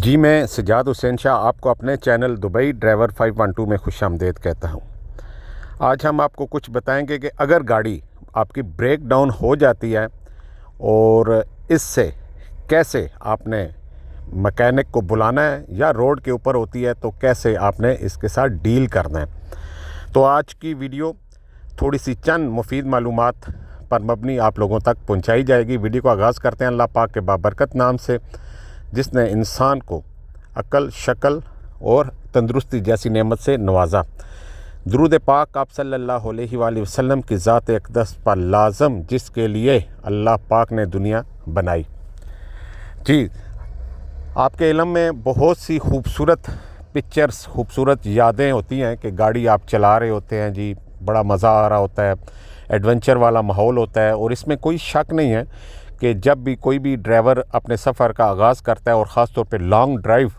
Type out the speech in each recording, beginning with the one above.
जी, मैं सजाद हुसैन शाह आपको अपने चैनल दुबई ड्राइवर 512 में खुशामदीद कहता हूँ। आज हम आपको कुछ बताएंगे कि अगर गाड़ी आपकी ब्रेक डाउन हो जाती है और इससे कैसे आपने मैकेनिक को बुलाना है या रोड के ऊपर होती है तो कैसे आपने इसके साथ डील करना है। तो आज की वीडियो थोड़ी सी चंद मुफीद मालूमात पर मबनी आप लोगों तक पहुँचाई जाएगी। वीडियो को आगाज़ करते हैं अल्लाह पाक के बाबरकत नाम से, जिसने इंसान को अक्ल, शक्ल और तंदुरुस्ती जैसी नेमत से नवाजा। दुरूद पाक आप सल्लल्लाहु अलैहि वसल्लम की ज़ात अक़दस पर लाज़म, जिसके लिए अल्लाह पाक ने दुनिया बनाई। जी, आपके इल्म में बहुत सी खूबसूरत पिक्चर्स, खूबसूरत यादें होती हैं कि गाड़ी आप चला रहे होते हैं, जी बड़ा मज़ा आ रहा होता है, एडवेंचर वाला माहौल होता है। और इसमें कोई शक नहीं है कि जब भी कोई भी ड्राइवर अपने सफ़र का आगाज़ करता है और ख़ास तौर पे लॉन्ग ड्राइव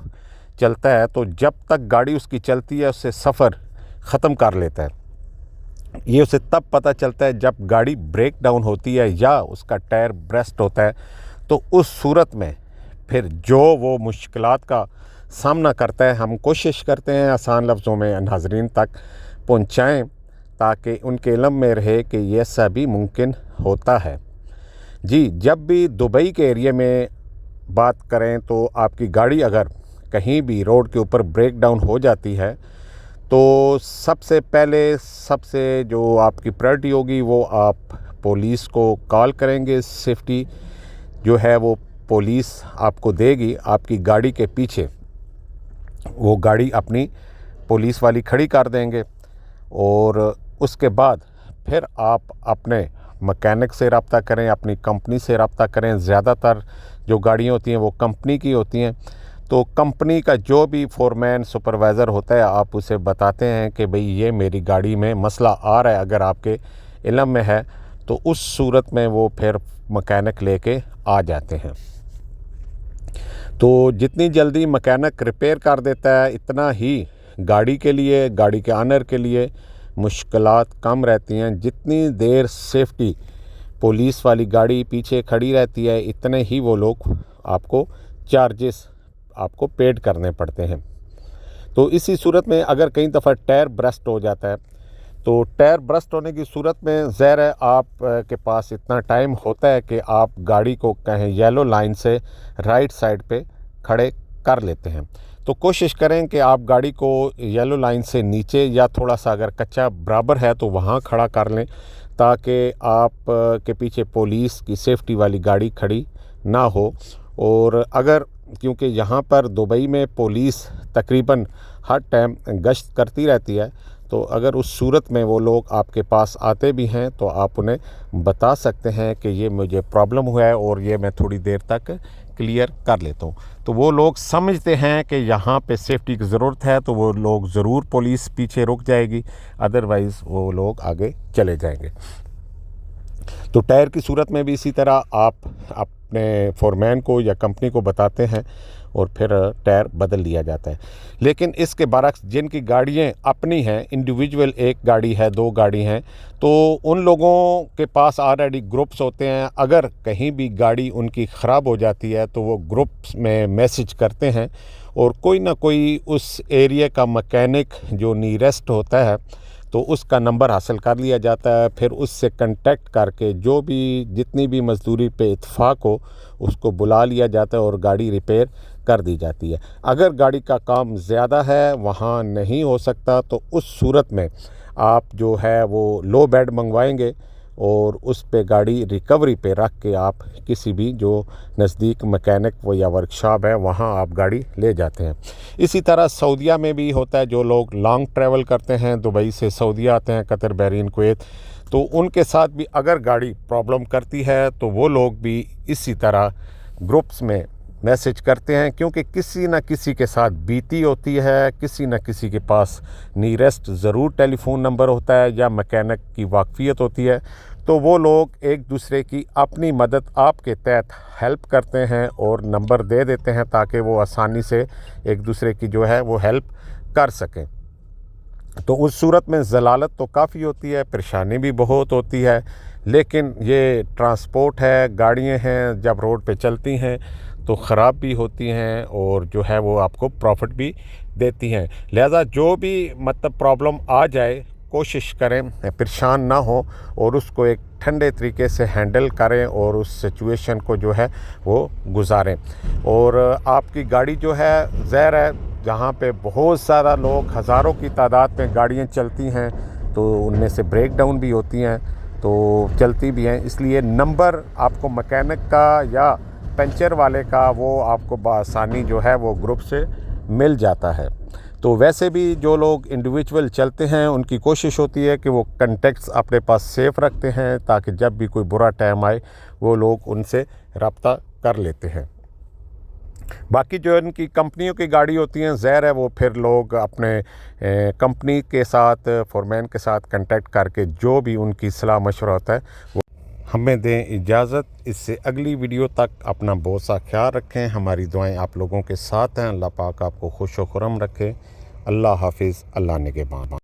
चलता है तो जब तक गाड़ी उसकी चलती है उससे सफ़र ख़त्म कर लेता है। ये उसे तब पता चलता है जब गाड़ी ब्रेक डाउन होती है या उसका टायर ब्रेस्ट होता है। तो उस सूरत में फिर जो वो मुश्किलात का सामना करता है, हम कोशिश करते हैं आसान लफ्ज़ों में नाज़रीन तक पहुँचाएँ ताकि उनके इल्म में रहे कि ये सब भी मुमकिन होता है। जी, जब भी दुबई के एरिया में बात करें तो आपकी गाड़ी अगर कहीं भी रोड के ऊपर ब्रेक डाउन हो जाती है तो सबसे पहले सबसे जो आपकी प्रायोरिटी होगी वो आप पुलिस को कॉल करेंगे। सेफ्टी जो है वो पुलिस आपको देगी। आपकी गाड़ी के पीछे वो गाड़ी अपनी पुलिस वाली खड़ी कर देंगे और उसके बाद फिर आप अपने मैकेनिक से रब्ता करें, अपनी कंपनी से रब्ता करें। ज़्यादातर जो गाड़ियाँ होती हैं वो कंपनी की होती हैं, तो कंपनी का जो भी फोरमैन सुपरवाइज़र होता है आप उसे बताते हैं कि भाई ये मेरी गाड़ी में मसला आ रहा है। अगर आपके इल्म में है तो उस सूरत में वो फिर मैकेनिक लेके आ जाते हैं। तो जितनी जल्दी मैकेनिक रिपेयर कर देता है इतना ही गाड़ी के लिए, गाड़ी के ऑनर के लिए मुश्किलात कम रहती हैं। जितनी देर सेफ्टी पुलिस वाली गाड़ी पीछे खड़ी रहती है इतने ही वो लोग आपको चार्जेस आपको पेड करने पड़ते हैं। तो इसी सूरत में अगर कई दफ़ा टायर ब्रस्ट हो जाता है तो टायर ब्रस्ट होने की सूरत में ज़ाहिर है आप के पास इतना टाइम होता है कि आप गाड़ी को कहें येलो लाइन से राइट साइड पे खड़े कर लेते हैं। तो कोशिश करें कि आप गाड़ी को येलो लाइन से नीचे या थोड़ा सा अगर कच्चा बराबर है तो वहाँ खड़ा कर लें ताकि आप के पीछे पुलिस की सेफ्टी वाली गाड़ी खड़ी ना हो। और अगर क्योंकि यहाँ पर दुबई में पुलिस तकरीबन हर टाइम गश्त करती रहती है, तो अगर उस सूरत में वो लोग आपके पास आते भी हैं तो आप उन्हें बता सकते हैं कि ये मुझे प्रॉब्लम हुआ है और ये मैं थोड़ी देर तक क्लियर कर लेता हूँ। तो वो लोग समझते हैं कि यहाँ पे सेफ्टी की ज़रूरत है तो वो लोग ज़रूर पुलिस पीछे रुक जाएगी, अदरवाइज़ वो लोग आगे चले जाएंगे। तो टायर की सूरत में भी इसी तरह आप अपने फोरमैन को या कंपनी को बताते हैं और फिर टायर बदल लिया जाता है। लेकिन इसके बरक्स जिनकी गाड़ियाँ अपनी हैं, इंडिविजुअल एक गाड़ी है, दो गाड़ी हैं, तो उन लोगों के पास ऑलरेडी ग्रुप्स होते हैं। अगर कहीं भी गाड़ी उनकी ख़राब हो जाती है तो वो ग्रुप्स में मैसेज करते हैं और कोई ना कोई उस एरिया का मैकेनिक जो नियरेस्ट होता है तो उसका नंबर हासिल कर लिया जाता है। फिर उससे कांटेक्ट करके जो भी जितनी भी मजदूरी पे इत्फाक हो उसको बुला लिया जाता है और गाड़ी रिपेयर कर दी जाती है। अगर गाड़ी का काम ज़्यादा है, वहाँ नहीं हो सकता, तो उस सूरत में आप जो है वो लो बेड मंगवाएंगे और उस पे गाड़ी रिकवरी पे रख के आप किसी भी जो नज़दीक मैकेनिक वो या वर्कशॉप है वहाँ आप गाड़ी ले जाते हैं। इसी तरह सऊदीया में भी होता है। जो लोग लॉन्ग ट्रैवल करते हैं, दुबई से सऊदीया आते हैं, कतर, बहरीन, कुवैत, तो उनके साथ भी अगर गाड़ी प्रॉब्लम करती है तो वो लोग भी इसी तरह ग्रुप्स में मैसेज करते हैं, क्योंकि किसी न किसी के साथ बीती होती है, किसी न किसी के पास नियरेस्ट ज़रूर टेलीफोन नंबर होता है या मैकेनिक की वाकफ़ियत होती है। तो वो लोग एक दूसरे की अपनी मदद आपके तहत हेल्प करते हैं और नंबर दे देते हैं ताकि वो आसानी से एक दूसरे की जो है वो हेल्प कर सकें। तो उस सूरत में ज़लालत तो काफ़ी होती है, परेशानी भी बहुत होती है, लेकिन ये ट्रांसपोर्ट है, गाड़ियाँ हैं, जब रोड पे चलती हैं तो ख़राब भी होती हैं और जो है वो आपको प्रॉफिट भी देती हैं। लिहाजा जो भी मतलब प्रॉब्लम आ जाए, कोशिश करें परेशान ना हो और उसको एक ठंडे तरीके से हैंडल करें और उस सिचुएशन को जो है वो गुजारें। और आपकी गाड़ी जो है ज़ाहिर है जहाँ पे बहुत सारा लोग हज़ारों की तादाद में गाड़ियाँ चलती हैं तो उनमें से ब्रेक डाउन भी होती हैं, तो चलती भी हैं, इसलिए नंबर आपको मैकेनिक का या पंचर वाले का वो आपको बआसानी जो है वो ग्रुप से मिल जाता है। तो वैसे भी जो लोग इंडिविजुअल चलते हैं उनकी कोशिश होती है कि वो कॉन्टैक्ट्स अपने पास सेफ रखते हैं ताकि जब भी कोई बुरा टाइम आए वो लोग उनसे रब्ता कर लेते हैं। बाकी जो इनकी कंपनियों की गाड़ी होती हैं ज़ाहिर है वो फिर लोग अपने कंपनी के साथ फोरमैन के साथ कांटेक्ट करके जो भी उनकी सलाह मशवरा होता है वो हमें दें इजाज़त। इससे अगली वीडियो तक अपना बहुत सा ख्याल रखें। हमारी दुआएं आप लोगों के साथ हैं। अल्लाह पाक आपको खुश व खुर्रम रखे। अल्लाह हाफिज़। अल्लाह निगहबान।